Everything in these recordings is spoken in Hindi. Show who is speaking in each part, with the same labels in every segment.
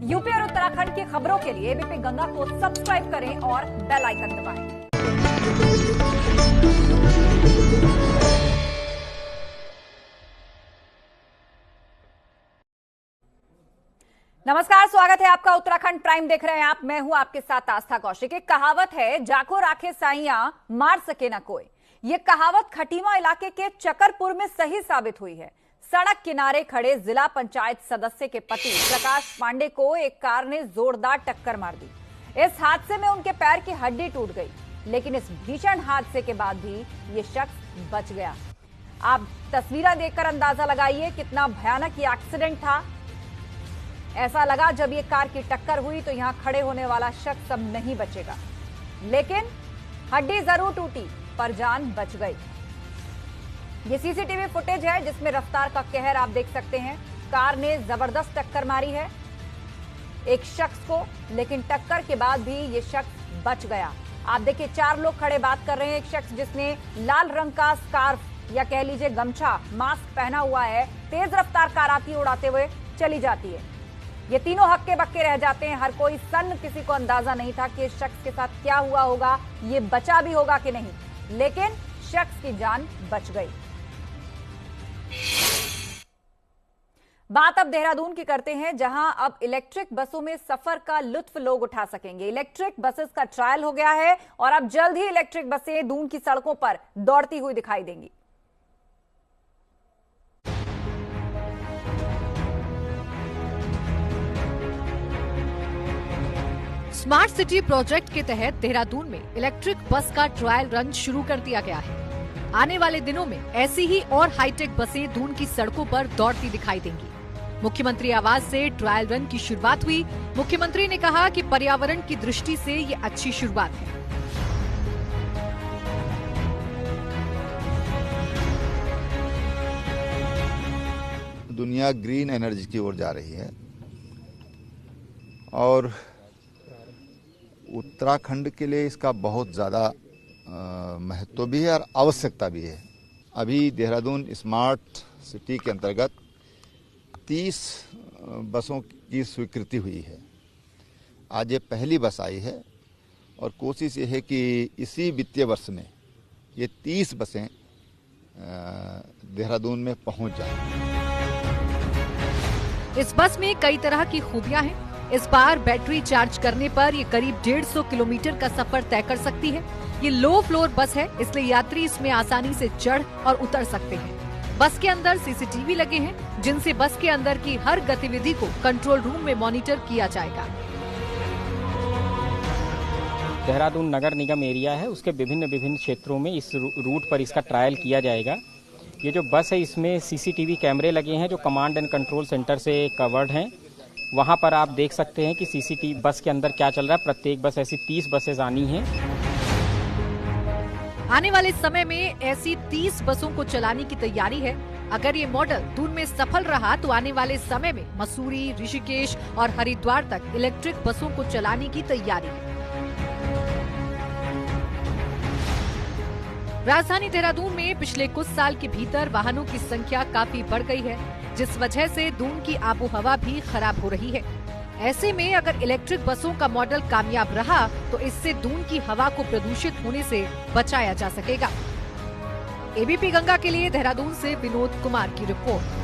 Speaker 1: यूपी और उत्तराखंड की खबरों के लिए एबीपी गंगा को सब्सक्राइब करें और बेल आइकन दबाएं। नमस्कार, स्वागत है आपका। उत्तराखंड प्राइम देख रहे हैं आप। मैं हूं आपके साथ आस्था कौशिक। एक कहावत है, जाको राखे साइया मार सके ना कोई। ये कहावत खटीमा इलाके के चकरपुर में सही साबित हुई है। सड़क किनारे खड़े जिला पंचायत सदस्य के पति प्रकाश पांडे को एक कार ने जोरदार टक्कर मार दी। इस हादसे में उनके पैर की हड्डी टूट गई, लेकिन इस भीषण हादसे के बाद भी ये शख्स बच गया। आप तस्वीरें देखकर अंदाजा लगाइए कितना भयानक ये एक्सीडेंट था। ऐसा लगा जब ये कार की टक्कर हुई तो यहां खड़े होने वाला शख्स अब नहीं बचेगा, लेकिन हड्डी जरूर टूटी पर जान बच गई। ये सीसीटीवी फुटेज है जिसमें रफ्तार का कहर आप देख सकते हैं। कार ने जबरदस्त टक्कर मारी है एक शख्स को, लेकिन टक्कर के बाद भी ये शख्स बच गया। आप देखिए, 4 लोग खड़े बात कर रहे हैं। एक शख्स जिसने लाल रंग का स्कार्फ या कह लीजिए गमछा, मास्क पहना हुआ है। तेज रफ्तार कार आती उड़ाते हुए चली जाती है। ये तीनों हक्के बक्के रह जाते हैं। हर कोई सन्न, किसी को अंदाजा नहीं था कि इस शख्स के साथ क्या हुआ होगा, ये बचा भी होगा कि नहीं, लेकिन शख्स की जान बच गई। बात अब देहरादून की करते हैं, जहां अब इलेक्ट्रिक बसों में सफर का लुत्फ लोग उठा सकेंगे। इलेक्ट्रिक बसेस का ट्रायल हो गया है और अब जल्द ही इलेक्ट्रिक बसें दून की सड़कों पर दौड़ती हुई दिखाई देंगी।
Speaker 2: स्मार्ट सिटी प्रोजेक्ट के तहत देहरादून में इलेक्ट्रिक बस का ट्रायल रन शुरू कर दिया गया है। आने वाले दिनों में ऐसी ही और हाईटेक बसें दून की सड़कों पर दौड़ती दिखाई देंगी। मुख्यमंत्री आवास से ट्रायल रन की शुरुआत हुई। मुख्यमंत्री ने कहा कि पर्यावरण की दृष्टि से ये अच्छी शुरुआत है।
Speaker 3: दुनिया ग्रीन एनर्जी की ओर जा रही है और उत्तराखंड के लिए इसका बहुत ज़्यादा महत्व भी है और आवश्यकता भी है। अभी देहरादून स्मार्ट सिटी के अंतर्गत 30 बसों की स्वीकृति हुई है। आज ये पहली बस आई है और कोशिश ये है कि इसी वित्तीय वर्ष में ये 30 बसें देहरादून में पहुंच जाएं।
Speaker 2: इस बस में कई तरह की खूबियां हैं। इस बार बैटरी चार्ज करने पर ये करीब 150 किलोमीटर का सफर तय कर सकती है। ये लो फ्लोर बस है, इसलिए यात्री इसमें आसानी से चढ़ और उतर सकते हैं। बस के अंदर सीसीटीवी लगे हैं, जिनसे बस के अंदर की हर गतिविधि को कंट्रोल रूम में मॉनिटर किया जाएगा।
Speaker 4: देहरादून नगर निगम एरिया है, उसके विभिन्न क्षेत्रों में इस रूट पर इसका ट्रायल किया जाएगा। ये जो बस है इसमें सीसीटीवी कैमरे लगे हैं जो कमांड एंड कंट्रोल सेंटर से कवर्ड हैं। वहाँ पर आप देख सकते हैं कि सीसीटीवी बस के अंदर क्या चल रहा है। प्रत्येक बस ऐसी 30 बसें आनी हैं।
Speaker 2: आने वाले समय में ऐसी 30 बसों को चलाने की तैयारी है। अगर ये मॉडल दून में सफल रहा तो आने वाले समय में मसूरी, ऋषिकेश और हरिद्वार तक इलेक्ट्रिक बसों को चलाने की तैयारी है। राजधानी देहरादून में पिछले कुछ साल के भीतर वाहनों की संख्या काफी बढ़ गई है, जिस वजह से दून की आबोहवा भी खराब हो रही है। ऐसे में अगर इलेक्ट्रिक बसों का मॉडल कामयाब रहा तो इससे दून की हवा को प्रदूषित होने से बचाया जा सकेगा। एबीपी गंगा के लिए देहरादून से विनोद कुमार की रिपोर्ट।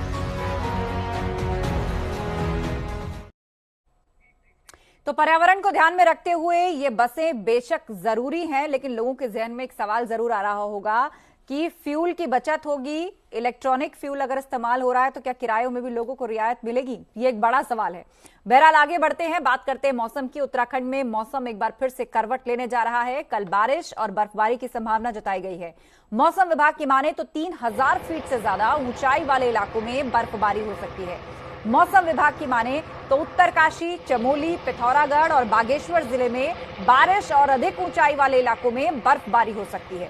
Speaker 1: तो पर्यावरण को ध्यान में रखते हुए ये बसें बेशक जरूरी हैं, लेकिन लोगों के जहन में एक सवाल जरूर आ रहा होगा कि फ्यूल की बचत होगी। इलेक्ट्रॉनिक फ्यूल अगर इस्तेमाल हो रहा है तो क्या किरायों में भी लोगों को रियायत मिलेगी? ये एक बड़ा सवाल है। बहरहाल आगे बढ़ते हैं, बात करते हैं मौसम की। उत्तराखंड में मौसम एक बार फिर से करवट लेने जा रहा है। कल बारिश और बर्फबारी की संभावना जताई गई है। मौसम विभाग की माने तो 3000 फीट से ज्यादा ऊंचाई वाले इलाकों में बर्फबारी हो सकती है। मौसम विभाग की माने तो उत्तरकाशी, चमोली, पिथौरागढ़ और बागेश्वर जिले में बारिश और अधिक ऊंचाई वाले इलाकों में बर्फबारी हो सकती है।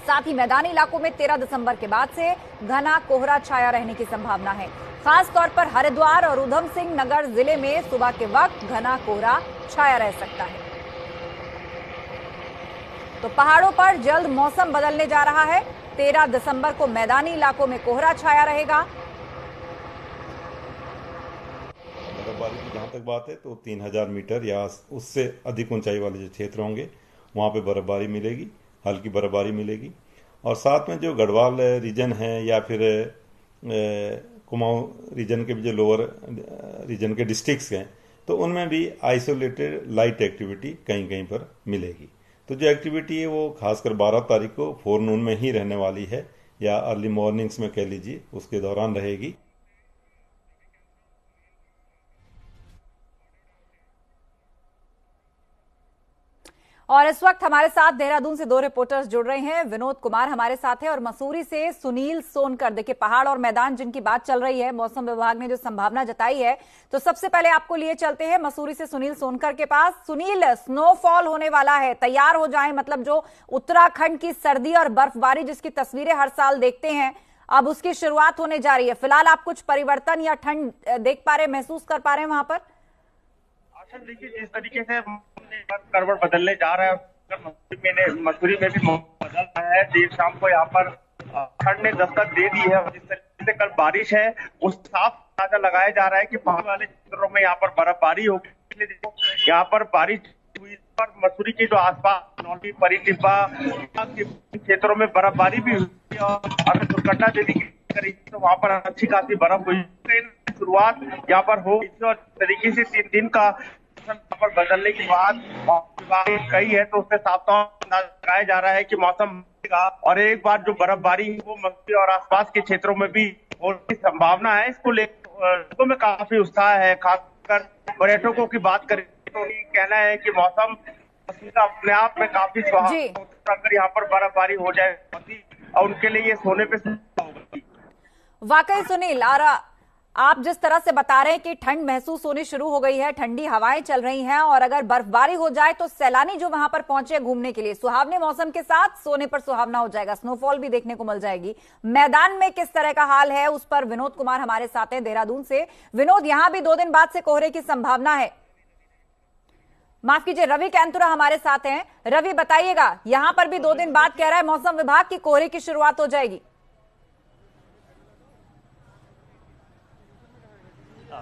Speaker 1: साथ ही मैदानी इलाकों में 13 दिसंबर के बाद से घना कोहरा छाया रहने की संभावना है। खास तौर पर हरिद्वार और उधम सिंह नगर जिले में सुबह के वक्त घना कोहरा छाया रह सकता है। तो पहाड़ों पर जल्द मौसम बदलने जा रहा है। 13 दिसंबर को मैदानी इलाकों में कोहरा छाया रहेगा।
Speaker 5: बर्फबारी की जहाँ तक बात है तो 3000 मीटर या उससे अधिक ऊंचाई वाले जो क्षेत्र होंगे वहाँ पे बर्फबारी मिलेगी, हल्की बर्फबारी मिलेगी। और साथ में जो गढ़वाल रीजन है या फिर कुमाऊं रीजन के भी जो लोअर रीजन के डिस्ट्रिक्ट्स हैं तो उनमें भी आइसोलेटेड लाइट एक्टिविटी कहीं कहीं पर मिलेगी। तो जो एक्टिविटी है वो खासकर 12 तारीख को फोरनून में ही रहने वाली है या अर्ली मॉर्निंग्स में कह लीजिए, उसके दौरान रहेगी।
Speaker 1: और इस वक्त हमारे साथ देहरादून से दो रिपोर्टर्स जुड़ रहे हैं। विनोद कुमार हमारे साथ हैं और मसूरी से सुनील सोनकर। देखिए, पहाड़ और मैदान जिनकी बात चल रही है, मौसम विभाग ने जो संभावना जताई है, तो सबसे पहले आपको लिए चलते हैं मसूरी से सुनील सोनकर के पास। सुनील, स्नोफॉल होने वाला है, तैयार हो जाएं। मतलब जो उत्तराखंड की सर्दी और बर्फबारी जिसकी तस्वीरें हर साल देखते हैं, अब उसकी शुरुआत होने जा रही है। फिलहाल आप कुछ परिवर्तन या ठंड देख पा रहे, महसूस कर पा रहे हैं वहां पर?
Speaker 6: देखिए, जिस तरीके से करवट बदलने जा रहा है, मसूरी में भी बदल रहा है। देर शाम को यहाँ पर ठंड ने दस्तक दे दी है। जिस तरीके से कल बारिश है, उस साफ अंदाजा लगाया जा रहा है कि पहाड़ वाले क्षेत्रों में यहाँ पर बर्फबारी होगी। यहाँ पर बारिश हुई पर मसूरी के जो आसपास नौली, परी टिब्बा के क्षेत्रों में बर्फबारी भी हुई और अगर दुर्घटना यदि करी तो वहाँ पर अच्छी खासी बर्फ हुई। शुरुआत यहाँ पर हो और तरीके से 3 दिन का पर बदलने की बात विभाग कही है, तो उससे साफ तौर लगाया जा रहा है कि मौसम और एक बार जो बर्फबारी वो मसूरी और आसपास के क्षेत्रों में भी होने की संभावना है। इसको लेकर लोगों में काफी उत्साह है। खासकर पर्यटकों की बात करें तो कहना है कि मौसम अपने आप में काफी सुहावना, अगर यहाँ पर बर्फबारी हो जाए और उनके लिए ये सोने पे
Speaker 1: वाकई। सुनील, आप जिस तरह से बता रहे हैं कि ठंड महसूस होनी शुरू हो गई है, ठंडी हवाएं चल रही हैं और अगर बर्फबारी हो जाए तो सैलानी जो वहां पर पहुंचे घूमने के लिए सुहावने मौसम के साथ सोने पर सुहावना हो जाएगा, स्नोफॉल भी देखने को मिल जाएगी। मैदान में किस तरह का हाल है, उस पर विनोद कुमार हमारे साथ हैं देहरादून से। विनोद, यहां भी 2 दिन बाद से कोहरे की संभावना है। माफ कीजिए, रवि कैंतुरा हमारे साथ हैं। रवि, बताइएगा, यहां पर भी 2 दिन बाद कह रहा है मौसम विभाग की कोहरे की शुरुआत हो जाएगी।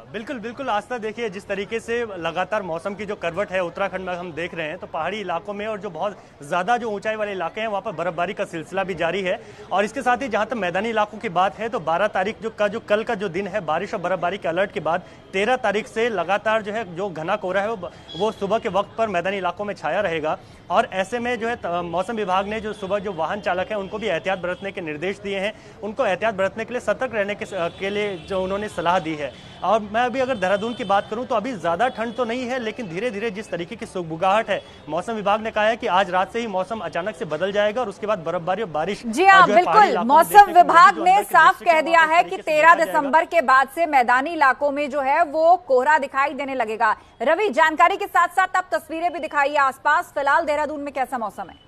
Speaker 7: बिल्कुल बिल्कुल आस्था, देखिए जिस तरीके से लगातार मौसम की जो करवट है उत्तराखंड में हम देख रहे हैं, तो पहाड़ी इलाकों में और जो बहुत ज़्यादा जो ऊंचाई वाले इलाके हैं वहाँ पर बर्फबारी का सिलसिला भी जारी है। और इसके साथ ही जहाँ तक मैदानी इलाकों की बात है तो 12 तारीख कल का जो दिन है बारिश और बर्फबारी के अलर्ट के बाद 13 तारीख से लगातार जो है जो घना कोहरा है वो सुबह के वक्त पर मैदानी इलाकों में छाया रहेगा। और ऐसे में जो है मौसम विभाग ने जो सुबह जो वाहन चालक हैं उनको भी एहतियात बरतने के निर्देश दिए हैं। उनको एहतियात बरतने के लिए, सतर्क रहने के लिए जो उन्होंने सलाह दी है। और मैं अभी अगर देहरादून की बात करूं तो अभी ज्यादा ठंड तो नहीं है, लेकिन धीरे धीरे जिस तरीके की सुगबुगाहट है, मौसम विभाग ने कहा है कि आज रात से ही मौसम अचानक से बदल जाएगा और उसके बाद बर्फबारी और बारिश।
Speaker 1: जी हाँ, बिल्कुल। मौसम विभाग ने साफ कह दिया है कि 13 दिसंबर के बाद से मैदानी इलाकों में जो है वो कोहरा दिखाई देने लगेगा। रवि, जानकारी के साथ साथ आप तस्वीरें भी दिखाइए आसपास। फिलहाल देहरादून में कैसा मौसम है?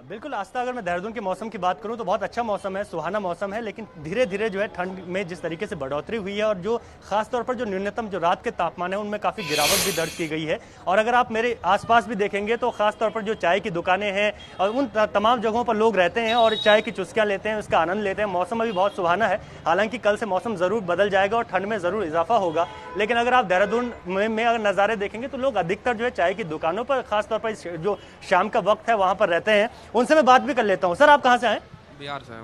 Speaker 7: बिल्कुल आस्था, अगर मैं देहरादून के मौसम की बात करूं तो बहुत अच्छा मौसम है, सुहाना मौसम है। लेकिन धीरे धीरे जो है ठंड में जिस तरीके से बढ़ोतरी हुई है और जो खासतौर पर जो न्यूनतम जो रात के तापमान है उनमें काफ़ी गिरावट भी दर्ज की गई है। और अगर आप मेरे आसपास भी देखेंगे तो खासतौर पर जो चाय की दुकानें हैं और उन तमाम जगहों पर लोग रहते हैं और चाय की चुस्कियाँ लेते हैं, उसका आनंद लेते हैं। मौसम अभी बहुत सुहाना है। हालांकि कल से मौसम ज़रूर बदल जाएगा और ठंड में ज़रूर इजाफा होगा। लेकिन अगर आप देहरादून में अगर नज़ारे देखेंगे तो लोग अधिकतर जो है चाय की दुकानों पर, खासतौर पर जो शाम का वक्त है वहाँ पर रहते हैं। उनसे मैं बात भी कर लेता हूँ। सर, आप कहाँ से आए?
Speaker 8: बिहार से आए।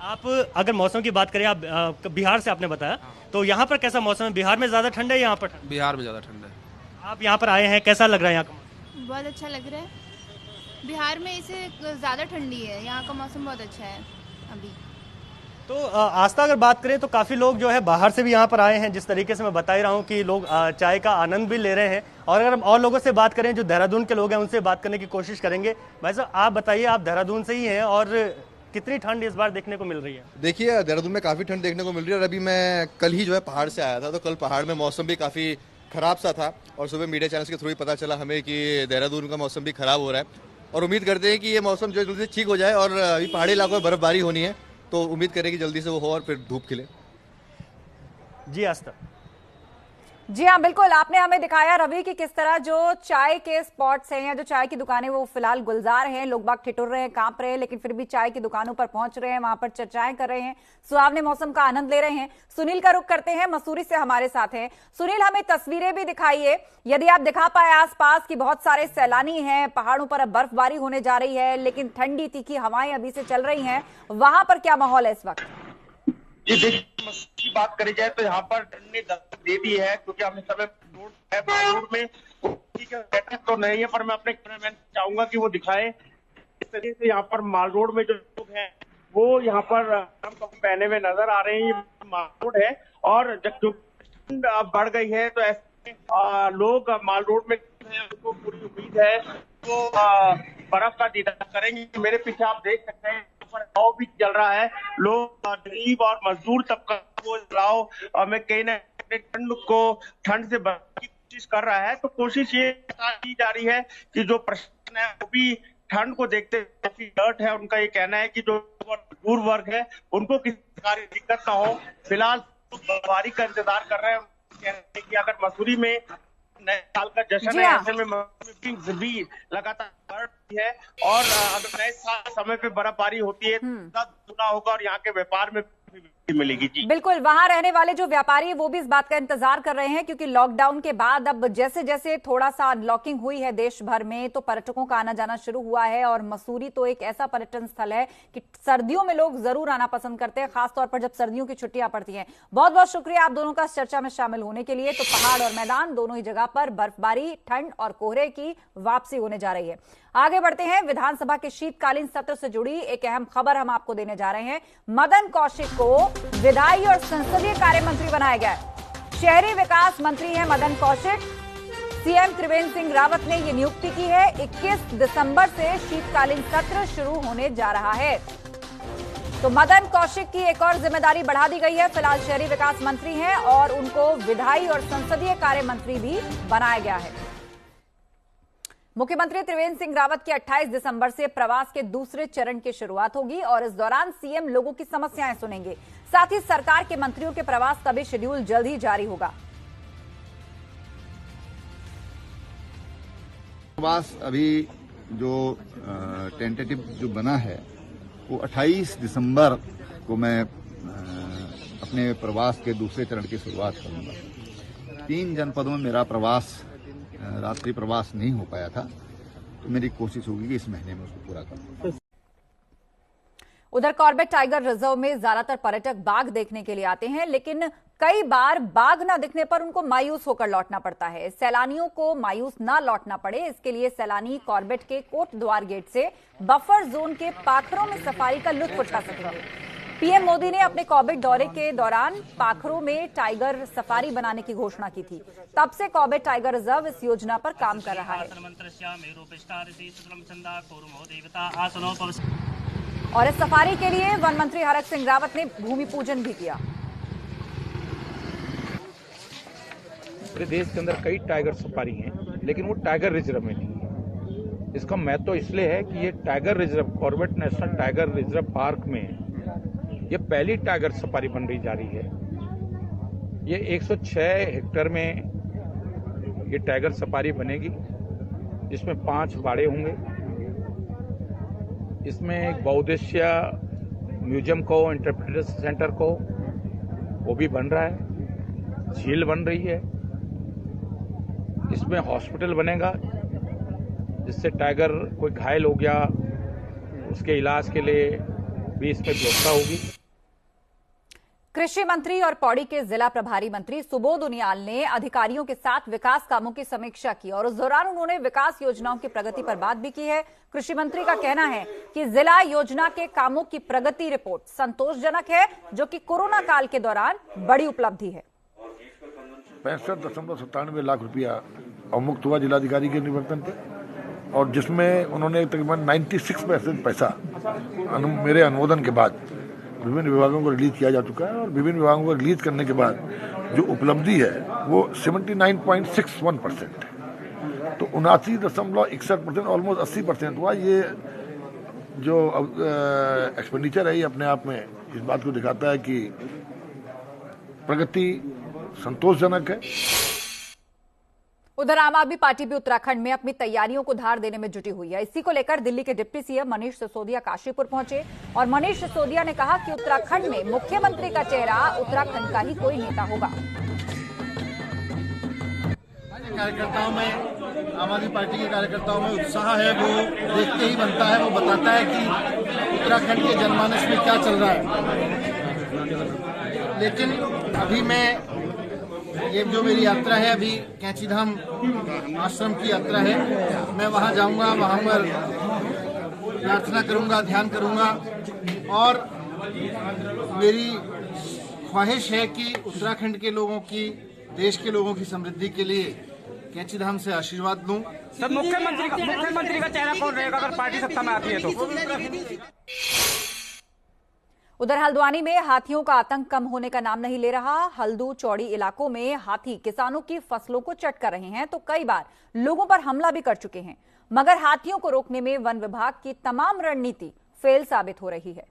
Speaker 7: आप अगर मौसम की बात करें, आप बिहार से आपने बताया, तो यहाँ पर कैसा मौसम है? बिहार में ज़्यादा ठंड है, यहाँ पर?
Speaker 8: बिहार में ज़्यादा ठंड है।
Speaker 7: आप यहाँ पर आए हैं, कैसा लग रहा है यहाँ का?
Speaker 9: बहुत अच्छा लग रहा है। बिहार में इसे ज़्यादा ठंडी है, यहाँ का मौसम बहुत अच्छा है अभी।
Speaker 7: तो आस्था, अगर बात करें तो काफ़ी लोग जो है बाहर से भी यहाँ पर आए हैं। जिस तरीके से मैं बता ही रहा हूँ कि लोग चाय का आनंद भी ले रहे हैं। और अगर हम और लोगों से बात करें जो देहरादून के लोग हैं, उनसे बात करने की कोशिश करेंगे। भाई साहब, आप बताइए, आप देहरादून से ही हैं और कितनी ठंड इस बार देखने को मिल रही है?
Speaker 10: देखिए, देहरादून में काफ़ी ठंड देखने को मिल रही है। और अभी मैं कल ही जो है पहाड़ से आया था, तो कल पहाड़ में मौसम भी काफ़ी ख़राब सा था और सुबह मीडिया चैनल्स के थ्रू ही पता चला हमें कि देहरादून का मौसम भी ख़राब हो रहा है। और उम्मीद करते हैं कि ये मौसम जो जल्दी से ठीक हो जाए। और अभी पहाड़ी इलाकों में बर्फबारी होनी है, तो उम्मीद करें कि जल्दी से वो हो और फिर धूप खिले।
Speaker 7: जी आस्था।
Speaker 1: जी हाँ, बिल्कुल। आपने हमें दिखाया रवि कि किस तरह जो चाय के स्पॉट्स हैं या जो चाय की दुकानें वो फिलहाल गुलजार हैं, लोग बाग ठिठुर रहे हैं, कांप रहे हैं, लेकिन फिर भी चाय की दुकानों पर पहुंच रहे हैं, वहां पर चर्चाएं कर रहे हैं, सुहावने मौसम का आनंद ले रहे हैं। सुनील का रुख करते हैं, मसूरी से हमारे साथ हैं। सुनील, हमें तस्वीरें भी दिखाइए, यदि आप दिखा पाए आसपास की बहुत सारे सैलानी हैं, पहाड़ों पर अब बर्फबारी होने जा रही है, लेकिन ठंडी तीखी हवाएं अभी से चल रही हैं, वहां पर क्या माहौल है इस वक्त?
Speaker 6: जी देखिए, की बात करी जाए तो यहाँ पर ठंड ने दस्तक दे दी है, क्योंकि हम इस समय रोड में सेटअप तो नहीं है, पर मैं अपने कैमरामैन चाहूंगा कि वो दिखाए इस तरीके से यहाँ पर माल रोड में जो लोग हैं वो यहाँ पर पहने हुए नजर आ रहे हैं। ये माल रोड है और जब जो ठंड बढ़ गई है तो ऐसे लोग माल रोड में उनको पूरी उम्मीद है वो बर्फ का दीदार करेंगे। मेरे पीछे आप देख सकते हैं हवा भी चल रहा है, लोग गरीब और मजदूर तबका वो चलाओ में कहीं ना ठंड से बचने की कोशिश कर रहा है। तो कोशिश ये की जा रही है कि जो प्रशासन है वो भी ठंड को देखते काफी अलर्ट है। उनका ये कहना है कि जो मजदूर वर्ग है उनको किसी प्रकार की दिक्कत ना हो। फिलहाल बर्फबारी का इंतजार कर रहे हैं। कहना है कि अगर मसूरी में नए साल का जश्न है, ऐसे में भी लगातार बढ़ रही है और अगर नए साल समय पे बर्फबारी होती है तो गुना होगा और यहाँ के व्यापार में मिलेगी। जी
Speaker 1: बिल्कुल, वहां रहने वाले जो व्यापारी है वो भी इस बात का इंतजार कर रहे हैं, क्योंकि लॉकडाउन के बाद अब जैसे जैसे थोड़ा सा अनलॉकिंग हुई है देश भर में तो पर्यटकों का आना जाना शुरू हुआ है। और मसूरी तो एक ऐसा पर्यटन स्थल है कि सर्दियों में लोग जरूर आना पसंद करते हैं, खासतौर पर जब सर्दियों की छुट्टियां पड़ती हैं। बहुत बहुत शुक्रिया आप दोनों का इस चर्चा में शामिल होने के लिए। तो पहाड़ और मैदान दोनों ही जगह पर बर्फबारी, ठंड और कोहरे की वापसी होने जा रही है। आगे बढ़ते हैं, विधानसभा के शीतकालीन सत्र से जुड़ी एक अहम खबर हम आपको देने जा रहे हैं। मदन कौशिक को विधायी और संसदीय कार्य मंत्री बनाया गया है। शहरी विकास मंत्री हैं मदन कौशिक। सीएम त्रिवेंद्र सिंह रावत ने यह नियुक्ति की है। 21 दिसंबर से शीतकालीन सत्र शुरू होने जा रहा है। तो मदन कौशिक की एक और जिम्मेदारी बढ़ा दी गई है। फिलहाल शहरी विकास मंत्री हैं और उनको विधायी और संसदीय कार्य मंत्री भी बनाया गया है। मुख्यमंत्री त्रिवेंद्र सिंह रावत के 28 दिसंबर से प्रवास के दूसरे चरण की शुरुआत होगी और इस दौरान सीएम लोगों की समस्याएं सुनेंगे। साथ ही सरकार के मंत्रियों के प्रवास का भी शेड्यूल जल्द ही जारी होगा।
Speaker 3: प्रवास अभी जो टेंटेटिव जो बना है वो 28 दिसंबर को मैं अपने प्रवास के दूसरे चरण की शुरुआत करूंगा। 3 जनपदों में मेरा प्रवास रात्रि प्रवास नहीं हो पाया था, तो मेरी कोशिश होगी कि इस महीने में उसको पूरा करूं।
Speaker 1: उधर कॉर्बेट टाइगर रिजर्व में ज्यादातर पर्यटक बाघ देखने के लिए आते हैं, लेकिन कई बार बाघ न दिखने पर उनको मायूस होकर लौटना पड़ता है। सैलानियों को मायूस न लौटना पड़े, इसके लिए सैलानी कॉर्बेट के कोट द्वार गेट से बफर जोन के पाखरों में सफारी का लुत्फ उठा सकेंगे। पीएम मोदी ने अपने कॉर्बेट दौरे के दौरान पाखरों में टाइगर सफारी बनाने की घोषणा की थी। तब से कॉर्बेट टाइगर रिजर्व इस योजना पर काम कर रहा है और इस सफारी के लिए वन मंत्री हरक सिंह रावत ने भूमि पूजन भी किया।
Speaker 8: पूरे देश के अंदर कई टाइगर सफारी हैं, लेकिन वो टाइगर रिजर्व में नहीं है। इसका महत्व इसलिए है कि ये tiger reserve, Corbett national tiger reserve park में ये पहली टाइगर सफारी बन रही जा रही है। ये 106 हेक्टेयर में ये टाइगर सफारी बनेगी, जिसमें 5 बाड़े होंगे। इसमें एक बहुउद्देशीय म्यूजियम को, इंटरप्रेटर सेंटर को, वो भी बन रहा है। झील बन रही है। इसमें हॉस्पिटल बनेगा, जिससे टाइगर कोई घायल हो गया उसके इलाज के लिए भी इसमें व्यवस्था होगी।
Speaker 1: कृषि मंत्री और पौड़ी के जिला प्रभारी मंत्री सुबोध उनियाल ने अधिकारियों के साथ विकास कामों की समीक्षा की और उस दौरान उन्होंने विकास योजनाओं की प्रगति पर बात भी की है। कृषि मंत्री का कहना है कि जिला योजना के कामों की प्रगति रिपोर्ट संतोषजनक है, जो कि कोरोना काल के दौरान बड़ी उपलब्धि है।
Speaker 11: 65.97 लाख रुपया अवमुक्त हुआ जिलाधिकारी के निवर्तन पे, और जिसमें उन्होंने तकरीबन 96% पैसा मेरे अनुमोदन के बाद विभिन्न विभागों को रिलीज किया जा चुका है। और विभिन्न विभागों को रिलीज करने के बाद जो उपलब्धि है वो 79.61% है। तो 79.61%, ऑलमोस्ट 80% हुआ। ये जो एक्सपेंडिचर है ये अपने आप में इस बात को दिखाता है कि प्रगति संतोषजनक है।
Speaker 1: उधर आम आदमी पार्टी भी उत्तराखंड में अपनी तैयारियों को धार देने में जुटी हुई है। इसी को लेकर दिल्ली के डिप्टी सीएम मनीष सिसोदिया काशीपुर पहुंचे और मनीष सिसोदिया ने कहा कि उत्तराखंड में मुख्यमंत्री का चेहरा उत्तराखंड का ही कोई नेता होगा।
Speaker 12: कार्यकर्ताओं में, आम आदमी पार्टी के कार्यकर्ताओं में उत्साह है, वो देखते ही बनता है, वो बताता है कि उत्तराखंड के जनमानस में क्या चल रहा है। लेकिन अभी मैं ये जो मेरी यात्रा है, अभी कैंचीधाम आश्रम की यात्रा है, मैं वहां जाऊंगा, वहां पर प्रार्थना करूंगा, ध्यान करूंगा और मेरी ख्वाहिश है कि उत्तराखंड के लोगों की, देश के लोगों की समृद्धि के लिए कैंचीधाम से आशीर्वाद लूं।
Speaker 13: सर, मुख्यमंत्री का चेहरा कौन रहेगा अगर पार्टी सत्ता में आती है तो?
Speaker 1: उधर हल्द्वानी में हाथियों का आतंक कम होने का नाम नहीं ले रहा। हल्दू चौड़ी इलाकों में हाथी किसानों की फसलों को चट कर रहे हैं तो कई बार लोगों पर हमला भी कर चुके हैं, मगर हाथियों को रोकने में वन विभाग की तमाम रणनीति फेल साबित हो रही है।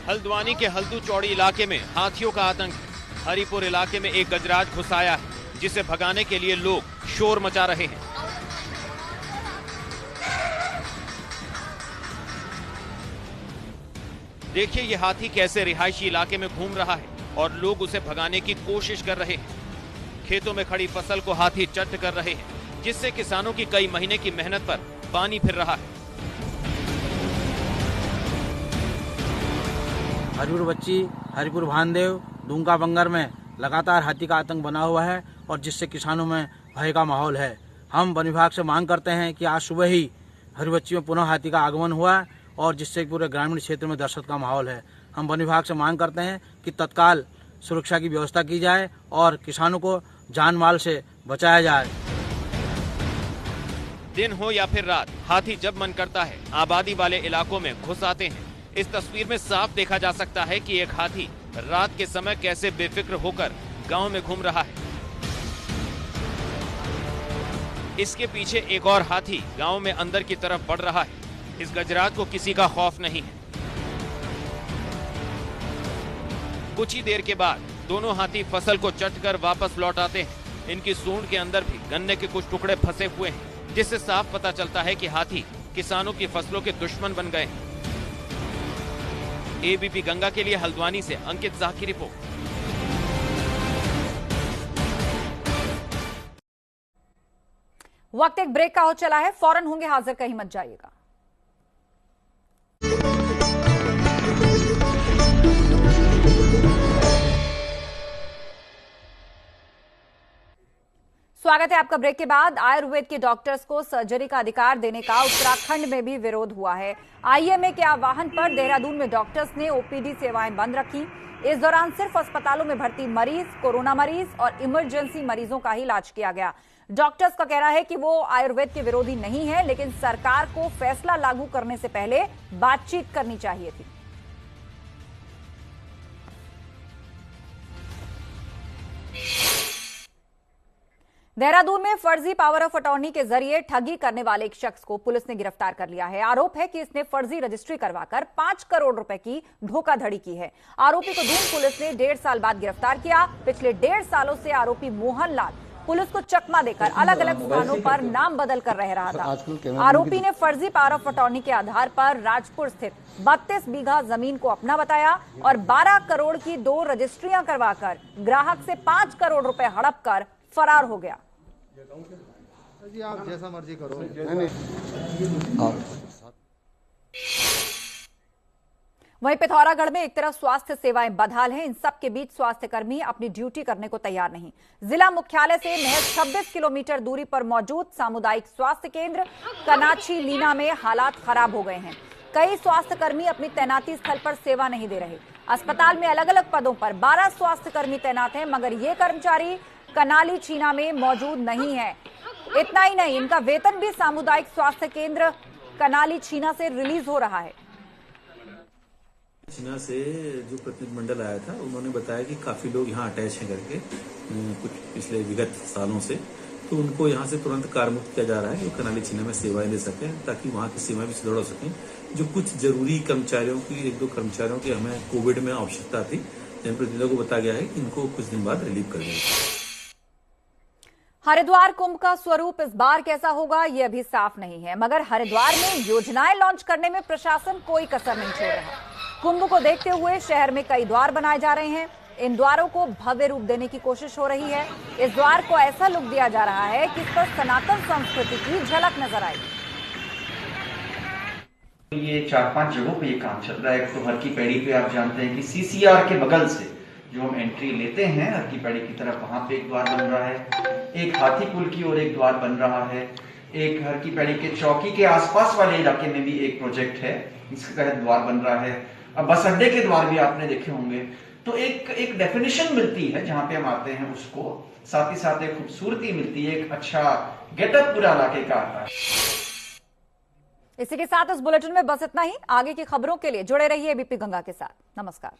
Speaker 14: हल्द्वानी के हल्दू चौड़ी इलाके में हाथियों का आतंक। हरिपुर इलाके में एक गजराज घुस आया है, जिसे भगाने के लिए लोग शोर मचा रहे हैं। देखिए ये हाथी कैसे रिहायशी इलाके में घूम रहा है और लोग उसे भगाने की कोशिश कर रहे हैं। खेतों में खड़ी फसल को हाथी चट कर रहे हैं, जिससे किसानों की कई महीने की मेहनत पर पानी फिर रहा है।
Speaker 15: हरिपुर बच्ची, हरिपुर भानदेव, डूंगा बंगर में लगातार हाथी का आतंक बना हुआ है और जिससे किसानों में भय का माहौल है। हम वन विभाग से मांग करते हैं कि आज सुबह ही हरिबच्ची में पुनः हाथी का आगमन हुआ और जिससे पूरे ग्रामीण क्षेत्र में दहशत का माहौल है। हम वन विभाग से मांग करते हैं कि तत्काल सुरक्षा की व्यवस्था की जाए और किसानों को जान माल से बचाया जाए।
Speaker 14: दिन हो या फिर रात, हाथी जब मन करता है आबादी वाले इलाकों में घुस आते हैं। इस तस्वीर में साफ देखा जा सकता है कि एक हाथी रात के समय कैसे बेफिक्र होकर गांव में घूम रहा है। इसके पीछे एक और हाथी गांव में अंदर की तरफ बढ़ रहा है। इस गजराज को किसी का खौफ नहीं है। कुछ ही देर के बाद दोनों हाथी फसल को चटकर वापस लौट आते हैं। इनकी सूंड के अंदर भी गन्ने के कुछ टुकड़े फंसे हुए हैं, जिससे साफ पता चलता है कि हाथी किसानों की फसलों के दुश्मन बन गए हैं। एबीपी गंगा के लिए हल्द्वानी से अंकित शाह की रिपोर्ट।
Speaker 1: वक्त एक ब्रेक का हो चला है, फौरन होंगे हाजिर, कहीं मत जाइएगा। स्वागत है आपका ब्रेक के बाद। आयुर्वेद के डॉक्टर्स को सर्जरी का अधिकार देने का उत्तराखंड में भी विरोध हुआ है। आईएमए के आह्वान पर देहरादून में डॉक्टर्स ने ओपीडी सेवाएं बंद रखी। इस दौरान सिर्फ अस्पतालों में भर्ती मरीज, कोरोना मरीज और इमरजेंसी मरीजों का ही इलाज किया गया। डॉक्टर्स का कहना है कि वो आयुर्वेद के विरोधी नहीं है, लेकिन सरकार को फैसला लागू करने से पहले बातचीत करनी चाहिए थी। देहरादून में फर्जी पावर ऑफ अटॉर्नी के जरिए ठगी करने वाले एक शख्स को पुलिस ने गिरफ्तार कर लिया है। आरोप है कि इसने फर्जी रजिस्ट्री करवाकर 5 करोड़ रुपए की धोखाधड़ी की है। आरोपी को दून पुलिस ने 1.5 साल बाद गिरफ्तार किया। पिछले 1.5 सालों से आरोपी मोहन लाल पुलिस को चकमा देकर अलग अलग स्थानों पर नाम बदल कर रह रहा था। आरोपी ने फर्जी पावर ऑफ अटॉर्नी के आधार पर राजपुर स्थित 32 बीघा जमीन को अपना बताया और 12 करोड़ की 2 रजिस्ट्रियां करवाकर ग्राहक से 5 करोड़ रुपए हड़प कर फरार हो गया।
Speaker 10: जी आप जैसा मर्जी करो।
Speaker 1: वहीं पिथौरागढ़ में एक तरफ स्वास्थ्य सेवाएं बदहाल हैं, इन सब के बीच स्वास्थ्य कर्मी अपनी ड्यूटी करने को तैयार नहीं। जिला मुख्यालय से महज 26 किलोमीटर दूरी पर मौजूद सामुदायिक स्वास्थ्य केंद्र कनाची लीना में हालात खराब हो गए हैं। कई स्वास्थ्य कर्मी अपनी तैनाती स्थल पर सेवा नहीं दे रहे। अस्पताल में अलग अलग पदों पर 12 स्वास्थ्य कर्मी तैनात हैं, मगर ये कर्मचारी कनाली चीना में मौजूद नहीं है। इतना ही नहीं, इनका वेतन भी सामुदायिक स्वास्थ्य केंद्र कनाली चीना से रिलीज हो रहा है।
Speaker 16: चीना से जो प्रतिनिधिमंडल आया था, उन्होंने बताया कि काफी लोग यहाँ अटैच हैं करके कुछ पिछले विगत सालों से, तो उनको यहाँ से तुरंत कारमुक्त किया जा रहा है, वो कनाली छिन्ना में सेवाएं ले सकें, ताकि वहाँ की सीमा भी सुदृढ़ हो सकें। जो कुछ जरूरी कर्मचारियों की, 1-2 कर्मचारियों की हमें कोविड में आवश्यकता थी, जनप्रतिनिधियों को बताया गया है कि इनको कुछ दिन बाद रिलीव कर देंगे।
Speaker 1: हरिद्वार कुंभ का स्वरूप इस बार कैसा होगा ये अभी साफ नहीं है, मगर हरिद्वार में योजनाएं लॉन्च करने में प्रशासन कोई कसर नहीं छोड़ रहा। कुंभ को देखते हुए शहर में कई द्वार बनाए जा रहे हैं। इन द्वारों को भव्य रूप देने की कोशिश हो रही है। इस द्वार को ऐसा लुक दिया जा रहा है कि इस पर सनातन संस्कृति की झलक नजर आएगी।
Speaker 17: ये 4-5 जगहों पे ये काम चल रहा है। एक तो हर की पैड़ी पे आप जानते हैं कि सीसीआर के बगल से जो हम एंट्री लेते हैं हर की पैड़ी की तरफ, वहां पे एक द्वार बन रहा है। एक हाथी पुल की ओर एक द्वार बन रहा है। एक हर की पैड़ी के चौकी के आसपास वाले इलाके में भी एक प्रोजेक्ट है, इसके तहत द्वार बन रहा है। अब बस अड्डे के द्वार भी आपने देखे होंगे। तो एक डेफिनेशन मिलती है जहां पे हम आते हैं उसको, साथ ही साथ एक खूबसूरती मिलती है, एक अच्छा गेटअप पूरा इलाके का आता है।
Speaker 1: इसी के साथ इस बुलेटिन में बस इतना ही। आगे की खबरों के लिए जुड़े रहिए एबीपी गंगा के साथ। नमस्कार।